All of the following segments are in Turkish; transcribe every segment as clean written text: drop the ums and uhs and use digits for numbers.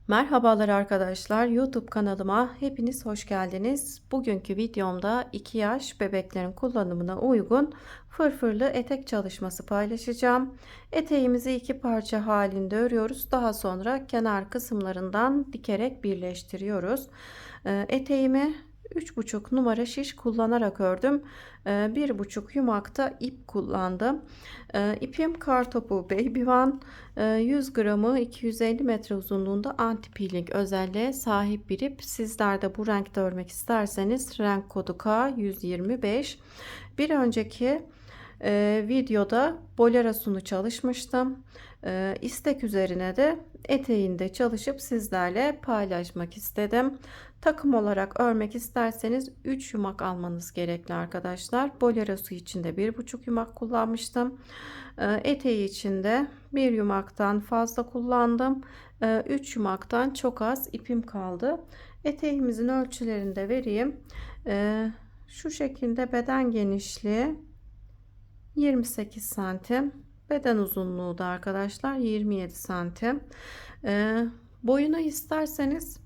Merhabalar arkadaşlar, YouTube kanalıma hepiniz hoş geldiniz. Bugünkü videomda 2 yaş bebeklerin kullanımına uygun fırfırlı etek çalışması paylaşacağım. Eteğimizi 2 parça halinde örüyoruz. Daha sonra kenar kısımlarından dikerek birleştiriyoruz. Eteğimi 3,5 numara şiş kullanarak ördüm. 1,5 yumakta ip kullandım. İpim Kartopu Baby One. 100 gramı 250 metre uzunluğunda anti peeling özelliğe sahip bir ip. Sizler de bu renkte örmek isterseniz renk kodu K125. Bir önceki videoda bolerosunu çalışmıştım. İstek üzerine de eteğinde çalışıp sizlerle paylaşmak istedim. Takım olarak örmek isterseniz 3 yumak almanız gerekli arkadaşlar. Bolerosu için de 1,5 yumak kullanmıştım. Eteği için de 1 yumaktan fazla kullandım. 3 yumaktan çok az ipim kaldı. Eteğimizin ölçülerini de vereyim. Şu şekilde beden genişliği 28 santim. Beden uzunluğu da arkadaşlar 27 santim. Boyuna isterseniz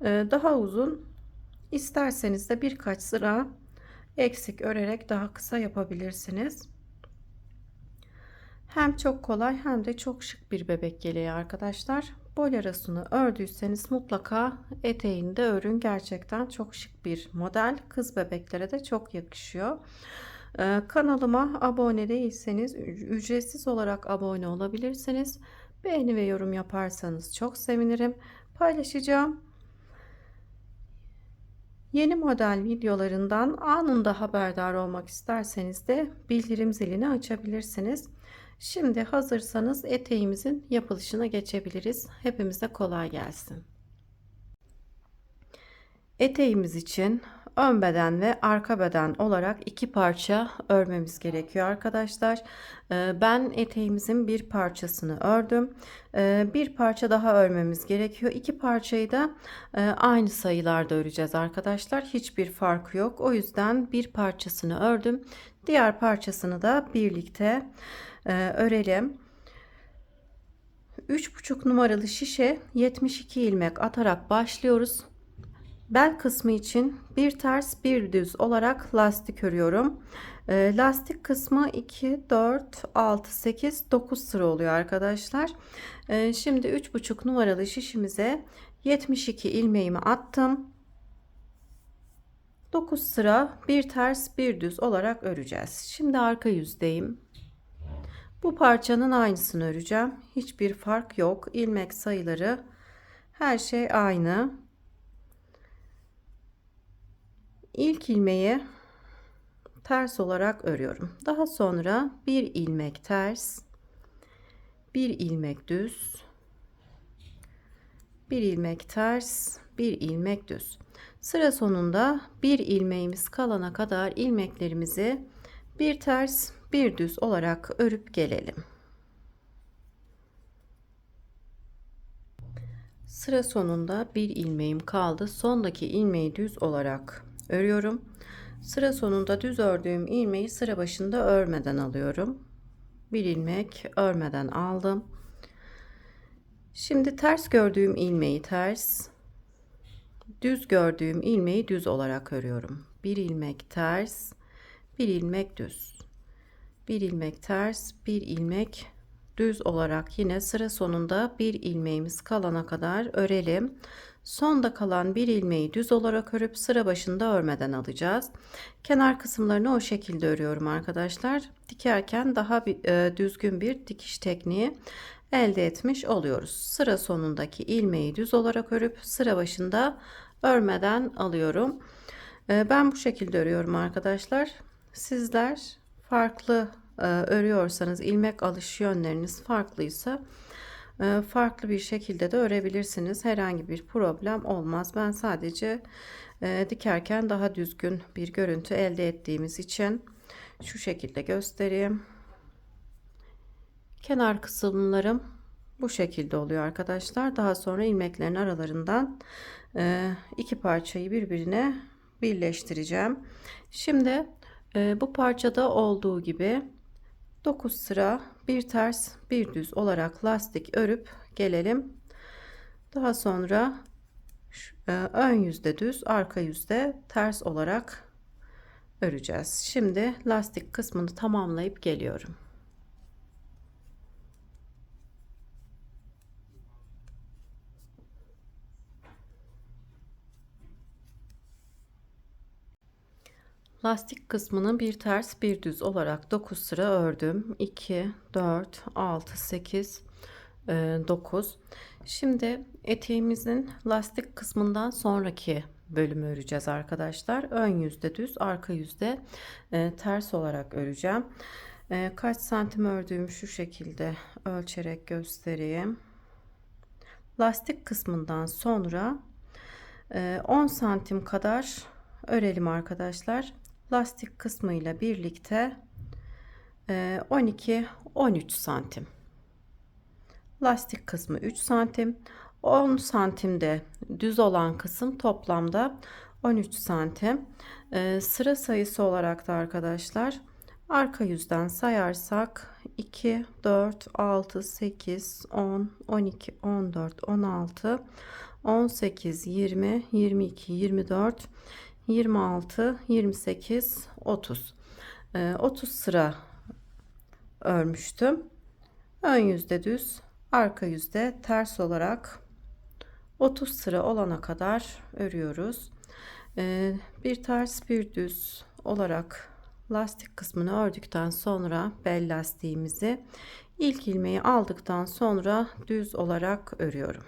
daha uzun, isterseniz de birkaç sıra eksik örerek daha kısa yapabilirsiniz. Hem çok kolay hem de çok şık bir bebek yeleği arkadaşlar. Bolerosunu ördüyseniz mutlaka eteğini de örün. Gerçekten çok şık bir model. Kız bebeklere de çok yakışıyor. Kanalıma abone değilseniz ücretsiz olarak abone olabilirsiniz. Beğeni ve yorum yaparsanız çok sevinirim. Paylaşacağım. Yeni model videolarından anında haberdar olmak isterseniz de bildirim zilini açabilirsiniz. Şimdi hazırsanız eteğimizin yapılışına geçebiliriz. Hepimize kolay gelsin. Eteğimiz için ön beden ve arka beden olarak 2 parça örmemiz gerekiyor arkadaşlar. Ben eteğimizin bir parçasını ördüm. Bir parça daha örmemiz gerekiyor. 2 parçayı da aynı sayılarda öreceğiz arkadaşlar. Hiçbir farkı yok. O yüzden bir parçasını ördüm. Diğer parçasını da birlikte örelim. 3,5 numaralı şişe 72 ilmek atarak başlıyoruz. Bel kısmı için bir ters bir düz olarak lastik örüyorum. Lastik kısmı 2 4 6 8 9 sıra oluyor arkadaşlar. Şimdi 3,5 numaralı şişimize 72 ilmeğimi attım. 9 sıra bir ters bir düz olarak öreceğiz. Şimdi arka yüzdeyim. Bu parçanın aynısını öreceğim. Hiçbir fark yok. İlmek sayıları her şey aynı. İlk ilmeği ters olarak örüyorum. Daha sonra bir ilmek ters, bir ilmek düz, bir ilmek ters, bir ilmek düz. Sıra sonunda bir ilmeğimiz kalana kadar ilmeklerimizi bir ters, bir düz olarak örüp gelelim. Sıra sonunda bir ilmeğim kaldı. Sondaki ilmeği düz olarak örüyorum. Sıra sonunda düz ördüğüm ilmeği sıra başında örmeden alıyorum. Bir ilmek örmeden aldım. Şimdi ters gördüğüm ilmeği ters, düz gördüğüm ilmeği düz olarak örüyorum. Bir ilmek ters, bir ilmek düz, bir ilmek ters, bir ilmek düz olarak yine sıra sonunda bir ilmeğimiz kalana kadar örelim. Sonda kalan bir ilmeği düz olarak örüp sıra başında örmeden alacağız. Kenar kısımlarını o şekilde örüyorum arkadaşlar. Dikerken daha düzgün bir dikiş tekniği elde etmiş oluyoruz. Sıra sonundaki ilmeği düz olarak örüp sıra başında örmeden alıyorum. Ben bu şekilde örüyorum arkadaşlar. Sizler farklı örüyorsanız, ilmek alış yönleriniz farklıysa farklı bir şekilde de örebilirsiniz. Herhangi bir problem olmaz. Ben sadece dikerken daha düzgün bir görüntü elde ettiğimiz için şu şekilde göstereyim. Kenar kısımlarım bu şekilde oluyor arkadaşlar. Daha sonra ilmeklerin aralarından iki parçayı birbirine birleştireceğim. Şimdi bu parçada olduğu gibi 9 sıra bir ters bir düz olarak lastik örüp gelelim. Daha sonra ön yüzde düz, arka yüzde ters olarak öreceğiz. Şimdi lastik kısmını tamamlayıp geliyorum. Lastik kısmını bir ters bir düz olarak 9 sıra ördüm. 2, 4, 6, 8, 9. Şimdi eteğimizin lastik kısmından sonraki bölümü öreceğiz arkadaşlar. Ön yüzde düz, arka yüzde ters olarak öreceğim. Kaç santim ördüğümü şu şekilde ölçerek göstereyim. Lastik kısmından sonra 10 santim kadar örelim arkadaşlar. Lastik kısmı ile birlikte 12-13 santim. Lastik kısmı 3 santim. 10 santimde düz olan kısım toplamda 13 santim. Sıra sayısı olarak da arkadaşlar arka yüzden sayarsak 2, 4, 6, 8, 10, 12, 14, 16, 18, 20, 22, 24, 26, 28, 30. 30 sıra örmüştüm. Ön yüzde düz, arka yüzde ters olarak 30 sıra olana kadar örüyoruz. Bir ters bir düz olarak lastik kısmını ördükten sonra bel lastiğimizi ilk ilmeği aldıktan sonra düz olarak örüyorum.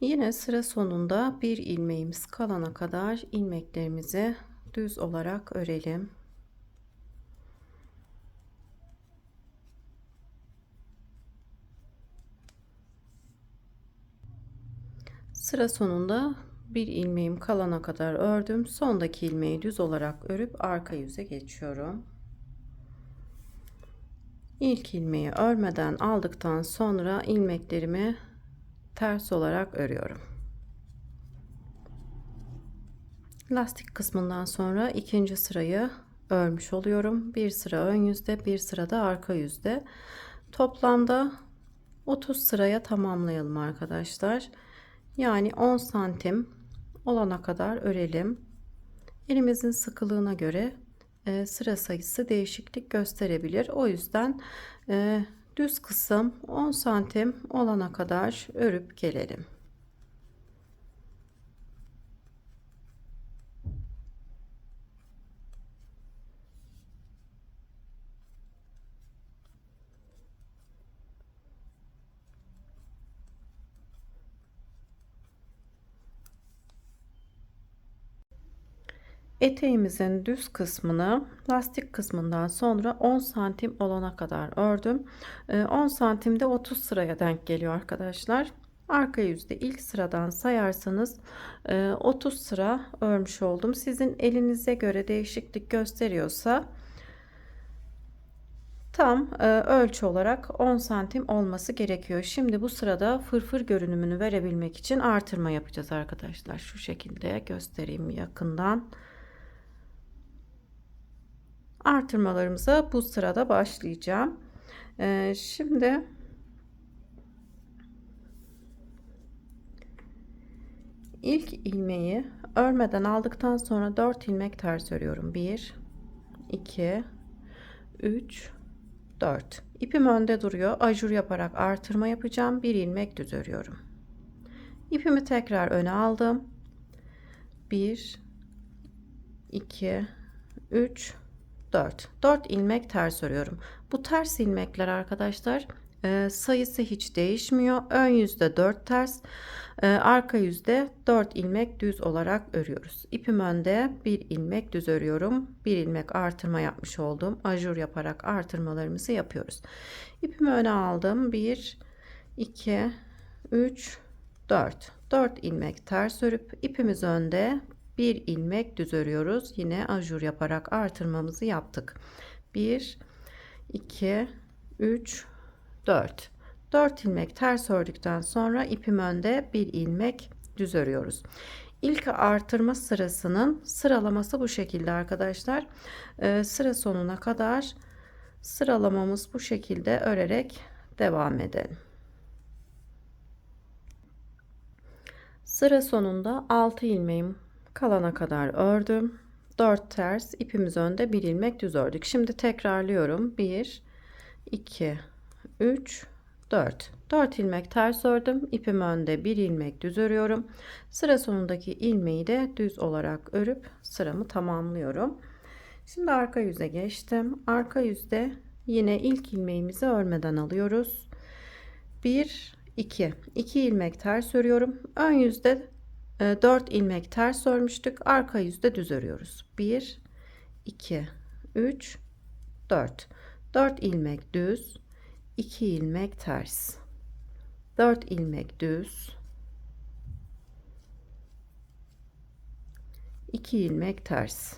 Yine sıra sonunda bir ilmeğimiz kalana kadar ilmeklerimizi düz olarak örelim. Sıra sonunda bir ilmeğim kalana kadar ördüm. Sondaki ilmeği düz olarak örüp arka yüze geçiyorum. İlk ilmeği örmeden aldıktan sonra ilmeklerimi ters olarak örüyorum. Lastik kısmından sonra ikinci sırayı örmüş oluyorum. Bir sıra ön yüzde, bir sıra da arka yüzde. Toplamda 30 sıraya tamamlayalım arkadaşlar. Yani 10 santim olana kadar örelim. Elimizin sıkılığına göre sıra sayısı değişiklik gösterebilir. O yüzden düz kısım 10 santim olana kadar örüp gelelim. Eteğimizin düz kısmını lastik kısmından sonra 10 santim olana kadar ördüm. 10 santimde 30 sıraya denk geliyor arkadaşlar. Arka yüzde ilk sıradan sayarsanız 30 sıra örmüş oldum. Sizin elinize göre değişiklik gösteriyorsa tam ölçü olarak 10 santim olması gerekiyor. Şimdi bu sırada fırfır görünümünü verebilmek için artırma yapacağız arkadaşlar. Şu şekilde göstereyim yakından. Artırmalarımıza bu sırada başlayacağım. Şimdi ilk ilmeği örmeden aldıktan sonra 4 ilmek ters örüyorum. 1, 2, 3, 4. İpim önde duruyor. Ajur yaparak artırma yapacağım. Bir ilmek düz örüyorum. İpimi tekrar öne aldım. 1, 2, 3, 4. 4 ilmek ters örüyorum. Bu ters ilmekler arkadaşlar sayısı hiç değişmiyor. Ön yüzde 4 ters, arka yüzde 4 ilmek düz olarak örüyoruz. İpim önde, bir ilmek düz örüyorum. Bir ilmek artırma yapmış oldum. Ajur yaparak artırmalarımızı yapıyoruz. İpimi öne aldım. 1, 2, 3, 4. 4 ilmek ters örüp ipimiz önde, bir ilmek düz örüyoruz. Yine ajur yaparak artırmamızı yaptık. 1, 2, 3, 4. 4 ilmek ters ördükten sonra ipim önde, bir ilmek düz örüyoruz. İlk artırma sırasının sıralaması bu şekilde arkadaşlar. Sıra sonuna kadar sıralamamız bu şekilde örerek devam edelim. Sıra sonunda 6 ilmeğim kalana kadar ördüm. 4 ters, ipimiz önde, 1 ilmek düz ördük. Şimdi tekrarlıyorum. 1 2 3 4 ilmek ters ördüm. İpim önde, 1 ilmek düz örüyorum. Sıra sonundaki ilmeği de düz olarak örüp sıramı tamamlıyorum. Şimdi arka yüze geçtim. Arka yüzde yine ilk ilmeğimizi örmeden alıyoruz. 1 2 ilmek ters örüyorum. Ön yüzde 4 ilmek ters örmüştük. Arka yüzde düz örüyoruz. 1 2 3 4 ilmek düz, 2 ilmek ters, 4 ilmek düz, 2 ilmek ters.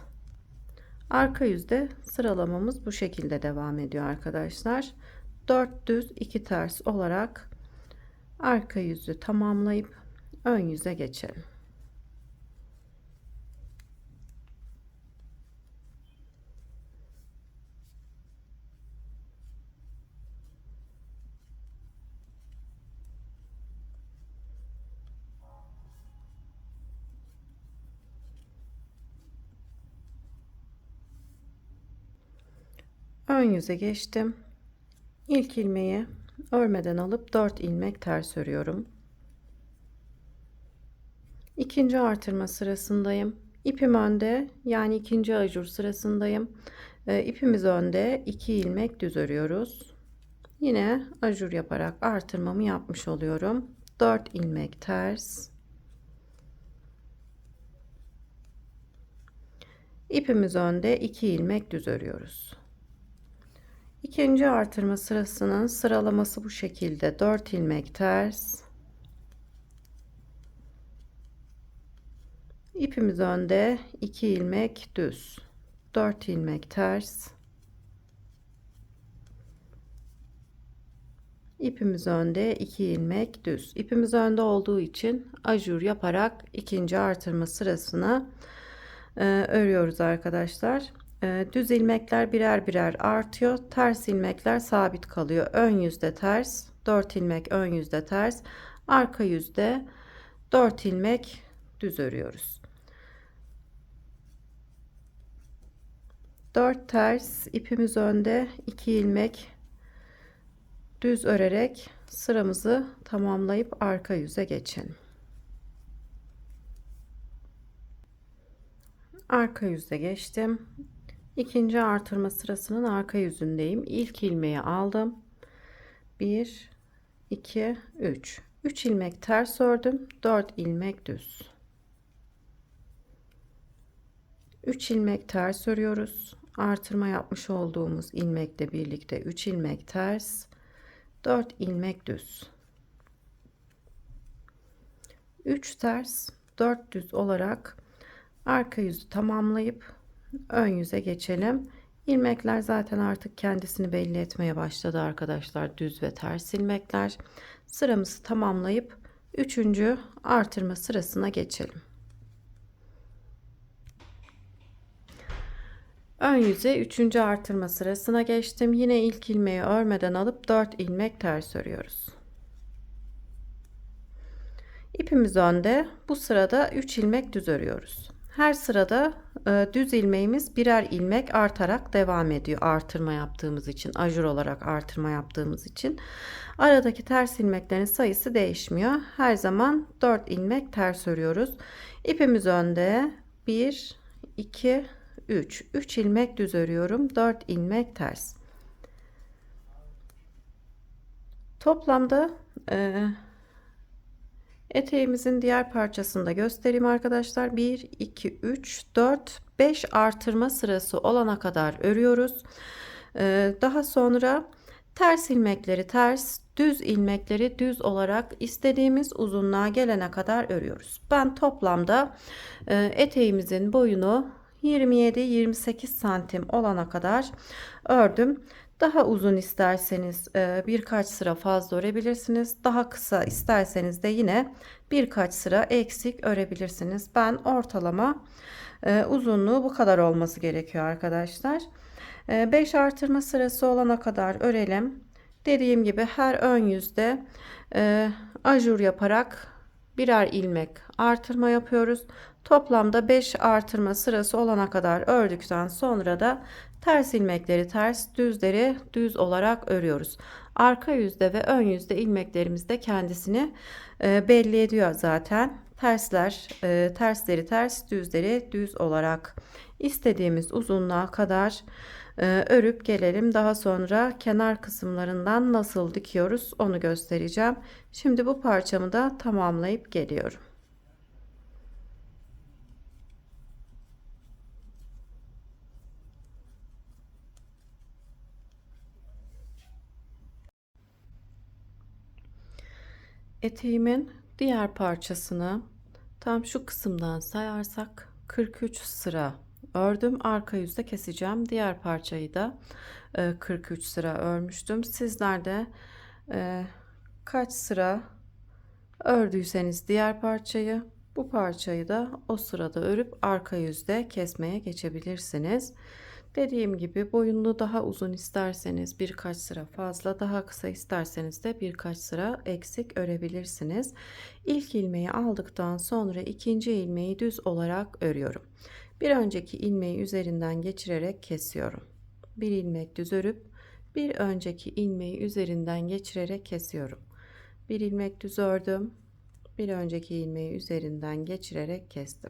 Arka yüzde sıralamamız bu şekilde devam ediyor arkadaşlar. 4 düz 2 ters olarak arka yüzü tamamlayıp ön yüze geçelim. Ön yüze geçtim. İlk ilmeği örmeden alıp 4 ilmek ters örüyorum. İkinci artırma sırasındayım. İpim önde, yani ikinci ajur sırasındayım. İpimiz önde, 2 ilmek düz örüyoruz. Yine ajur yaparak artırmamı yapmış oluyorum. 4 ilmek ters. İpimiz önde, 2 ilmek düz örüyoruz. İkinci artırma sırasının sıralaması bu şekilde. 4 ilmek ters. İpimiz önde, 2 ilmek düz. 4 ilmek ters. İpimiz önde, 2 ilmek düz. İpimiz önde olduğu için ajur yaparak ikinci artırma sırasını örüyoruz arkadaşlar. Düz ilmekler birer birer artıyor. Ters ilmekler sabit kalıyor. Ön yüzde ters, 4 ilmek ön yüzde ters, arka yüzde 4 ilmek düz örüyoruz. 4 ters, ipimiz önde, 2 ilmek düz örerek sıramızı tamamlayıp arka yüze geçelim. Arka yüze geçtim. İkinci artırma sırasının arka yüzündeyim. İlk ilmeği aldım. 1 2 3 ilmek ters ördüm. 4 ilmek düz. 3 ilmek ters örüyoruz. Artırma yapmış olduğumuz ilmekle birlikte 3 ilmek ters, 4 ilmek düz. 3 ters, 4 düz olarak arka yüzü tamamlayıp ön yüze geçelim. İlmekler zaten artık kendisini belli etmeye başladı arkadaşlar. Düz ve ters ilmekler. Sıramızı tamamlayıp 3. artırma sırasına geçelim. Ön yüze 3. artırma sırasına geçtim. Yine ilk ilmeği örmeden alıp 4 ilmek ters örüyoruz. İpimiz önde. Bu sırada 3 ilmek düz örüyoruz. Her sırada düz ilmeğimiz birer ilmek artarak devam ediyor. Artırma yaptığımız için, ajur olarak artırma yaptığımız için. Aradaki ters ilmeklerin sayısı değişmiyor. Her zaman 4 ilmek ters örüyoruz. İpimiz önde. 1 2 3 ilmek düz örüyorum. 4 ilmek ters. Toplamda eteğimizin diğer parçasını da göstereyim arkadaşlar. 1 2 3 4 5 artırma sırası olana kadar örüyoruz. Daha sonra ters ilmekleri ters, düz ilmekleri düz olarak istediğimiz uzunluğa gelene kadar örüyoruz. Ben toplamda eteğimizin boyunu 27-28 santim olana kadar ördüm. Daha uzun isterseniz birkaç sıra fazla örebilirsiniz. Daha kısa isterseniz de yine birkaç sıra eksik örebilirsiniz. Ben ortalama uzunluğu bu kadar olması gerekiyor arkadaşlar. 5 artırma sırası olana kadar örelim. Dediğim gibi her ön yüzde ajur yaparak birer ilmek artırma yapıyoruz. Toplamda 5 artırma sırası olana kadar ördükten sonra da ters ilmekleri ters, düzleri düz olarak örüyoruz. Arka yüzde ve ön yüzde ilmeklerimiz de kendisini belli ediyor zaten. Tersleri ters, düzleri düz olarak istediğimiz uzunluğa kadar örüp gelelim. Daha sonra kenar kısımlarından nasıl dikiyoruz onu göstereceğim. Şimdi bu parçamı da tamamlayıp geliyorum. Eteğimin diğer parçasını tam şu kısımdan sayarsak 43 sıra ördüm. Arka yüzde keseceğim. Diğer parçayı da 43 sıra örmüştüm. Sizler de kaç sıra ördüyseniz diğer parçayı, bu parçayı da o sırada örüp arka yüzde kesmeye geçebilirsiniz. Dediğim gibi boyunlu daha uzun isterseniz birkaç sıra fazla, daha kısa isterseniz de birkaç sıra eksik örebilirsiniz. İlk ilmeği aldıktan sonra ikinci ilmeği düz olarak örüyorum. Bir önceki ilmeği üzerinden geçirerek kesiyorum. Bir ilmek düz örüp bir önceki ilmeği üzerinden geçirerek kesiyorum. Bir ilmek düz ördüm. Bir önceki ilmeği üzerinden geçirerek kestim.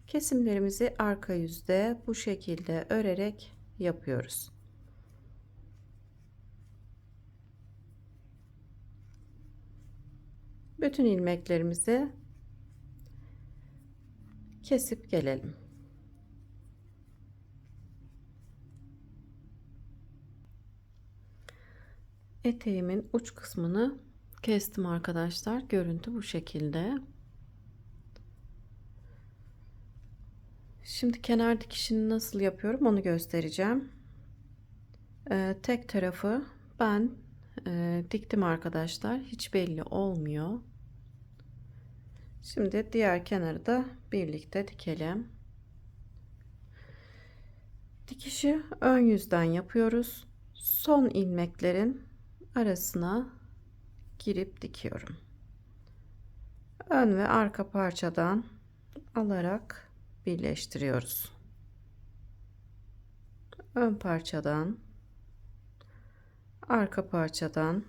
Kesimlerimizi arka yüzde bu şekilde örerek yapıyoruz. Bütün ilmeklerimizi kesip gelelim. Eteğimin uç kısmını kestim arkadaşlar. Görüntü bu şekilde. Şimdi kenar dikişini nasıl yapıyorum onu göstereceğim. Tek tarafı ben diktim arkadaşlar. Hiç belli olmuyor. Şimdi diğer kenarı da birlikte dikelim. Dikişi ön yüzden yapıyoruz. Son ilmeklerin arasına girip dikiyorum. Ön ve arka parçadan alarak birleştiriyoruz. Ön parçadan, arka parçadan,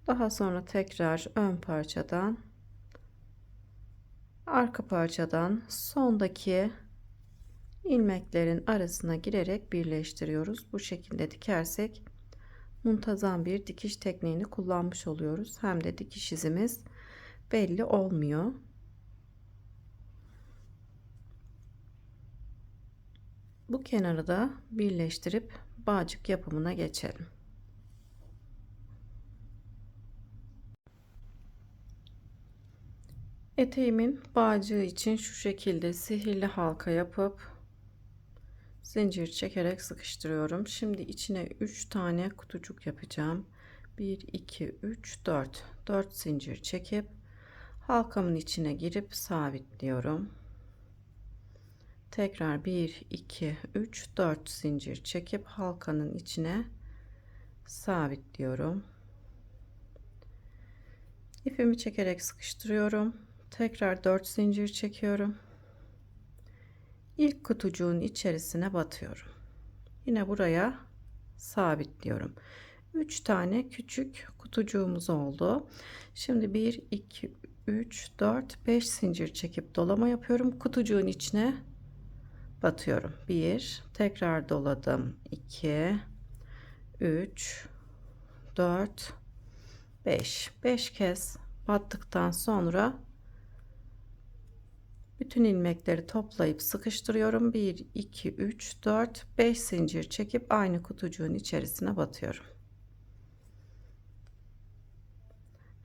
daha sonra tekrar ön parçadan, arka parçadan sondaki ilmeklerin arasına girerek birleştiriyoruz. Bu şekilde dikersek muntazam bir dikiş tekniğini kullanmış oluyoruz. Hem de dikiş izimiz belli olmuyor. Bu kenarı da birleştirip bağcık yapımına geçelim. Eteğimin bağcığı için şu şekilde sihirli halka yapıp zincir çekerek sıkıştırıyorum. Şimdi içine 3 tane kutucuk yapacağım. 1 2 3 4 zincir çekip halkamın içine girip sabitliyorum. Tekrar 1 2 3 4 zincir çekip halkanın içine sabitliyorum. İpimi çekerek sıkıştırıyorum. Tekrar 4 zincir çekiyorum. İlk kutucuğun içerisine batıyorum. Yine buraya sabitliyorum. 3 tane küçük kutucuğumuz oldu. Şimdi 1 2 3 4 5 zincir çekip dolama yapıyorum. Kutucuğun içine batıyorum. 1 tekrar doladım. 2 3 4 5 kez battıktan sonra bütün ilmekleri toplayıp sıkıştırıyorum. 1 2 3 4 5 zincir çekip aynı kutucuğun içerisine batıyorum.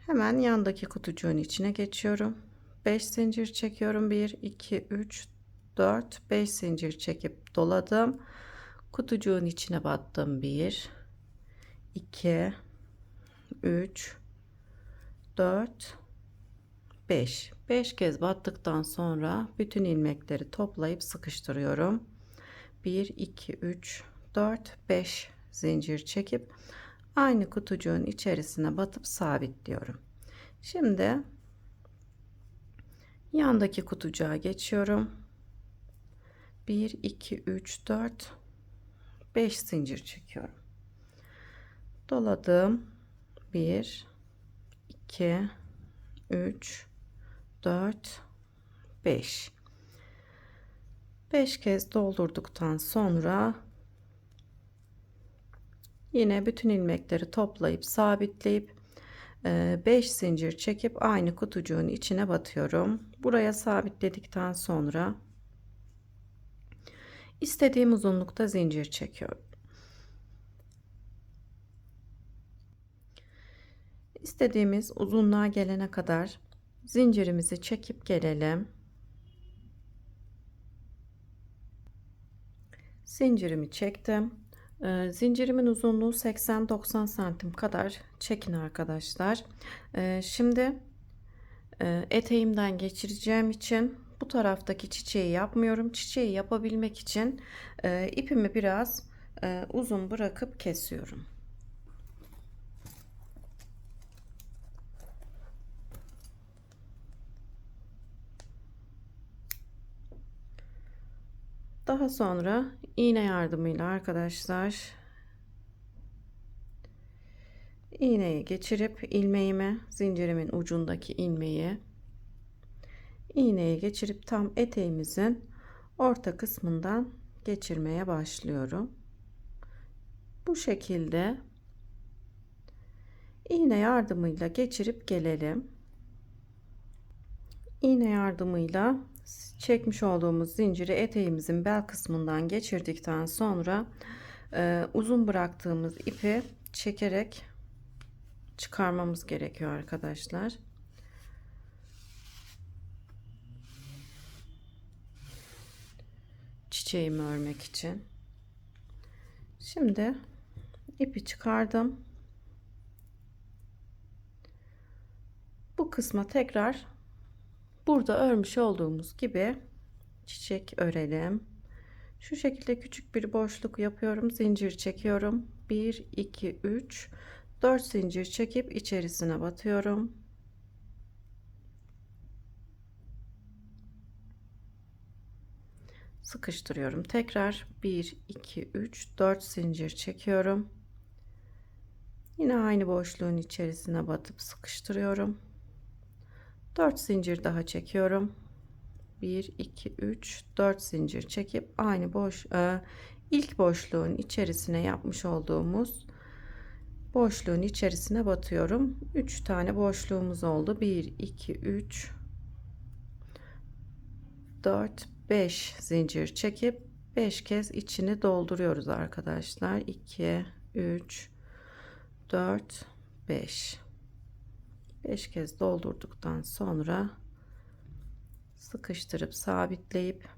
Hemen yandaki kutucuğun içine geçiyorum. 5 zincir çekiyorum. 1 2 3 4 5 zincir çekip doladım. Kutucuğun içine battım. 1 2 3 4 5 kez battıktan sonra bütün ilmekleri toplayıp sıkıştırıyorum. 1 2 3 4 5 zincir çekip aynı kutucuğun içerisine batıp sabitliyorum. Şimdi yandaki kutucuğa geçiyorum. 1 2 3 4 5 zincir çekiyorum. Doladım. 1 2 3 4 5 kez doldurduktan sonra yine bütün ilmekleri toplayıp sabitleyip 5 zincir çekip aynı kutucuğun içine batıyorum. Buraya sabitledikten sonra istediğim uzunlukta zincir çekiyorum. İstediğimiz uzunluğa gelene kadar zincirimizi çekip gelelim. Zincirimi çektim. Zincirimin uzunluğu 80-90 santim kadar çekin arkadaşlar. Şimdi eteğimden geçireceğim için bu taraftaki çiçeği yapmıyorum. Çiçeği yapabilmek için ipimi biraz uzun bırakıp kesiyorum. Daha sonra iğne yardımıyla arkadaşlar iğneyi geçirip ilmeğime, zincirimin ucundaki ilmeği iğneye geçirip tam eteğimizin orta kısmından geçirmeye başlıyorum. Bu şekilde iğne yardımıyla geçirip gelelim. İğne yardımıyla çekmiş olduğumuz zinciri eteğimizin bel kısmından geçirdikten sonra uzun bıraktığımız ipi çekerek çıkarmamız gerekiyor arkadaşlar. Çiçeğimi örmek için. Şimdi ipi çıkardım. Bu kısma tekrar burada örmüş olduğumuz gibi çiçek örelim. Şu şekilde küçük bir boşluk yapıyorum. Zincir çekiyorum. 1 2 3 4 zincir çekip içerisine batıyorum. Sıkıştırıyorum. Tekrar 1 2 3 4 zincir çekiyorum. Yine aynı boşluğun içerisine batıp sıkıştırıyorum. 4 zincir daha çekiyorum. 1 2 3 4 zincir çekip aynı ilk boşluğun içerisine yapmış olduğumuz boşluğun içerisine batıyorum. 3 tane boşluğumuz oldu. 1 2 3 4 5 zincir çekip 5 kez içini dolduruyoruz arkadaşlar. 2 3 4 5 kez doldurduktan sonra sıkıştırıp sabitleyip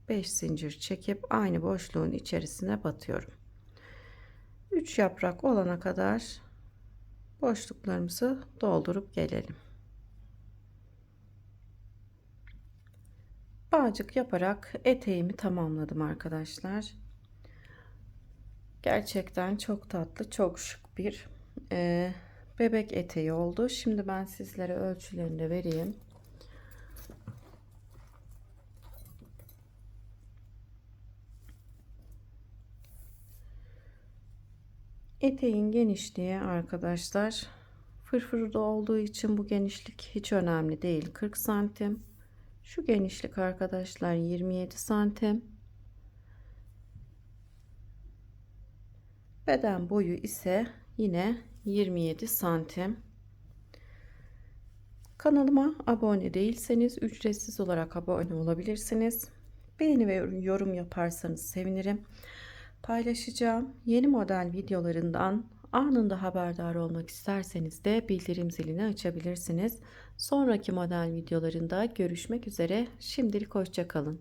5 zincir çekip aynı boşluğun içerisine batıyorum. 3 yaprak olana kadar boşluklarımızı doldurup gelelim. Bağcık yaparak eteğimi tamamladım arkadaşlar. Gerçekten çok tatlı, çok şık bir bebek eteği oldu. Şimdi ben sizlere ölçülerini de vereyim. Eteğin genişliği arkadaşlar fırfırda olduğu için bu genişlik hiç önemli değil. 40 santim. Şu genişlik arkadaşlar 27 santim. Beden boyu ise yine 27 santim. Kanalıma abone değilseniz ücretsiz olarak abone olabilirsiniz. Beğeni ve yorum yaparsanız sevinirim. Paylaşacağım yeni model videolarından anında haberdar olmak isterseniz de bildirim zilini açabilirsiniz. Sonraki model videolarında görüşmek üzere. Şimdilik hoşça kalın.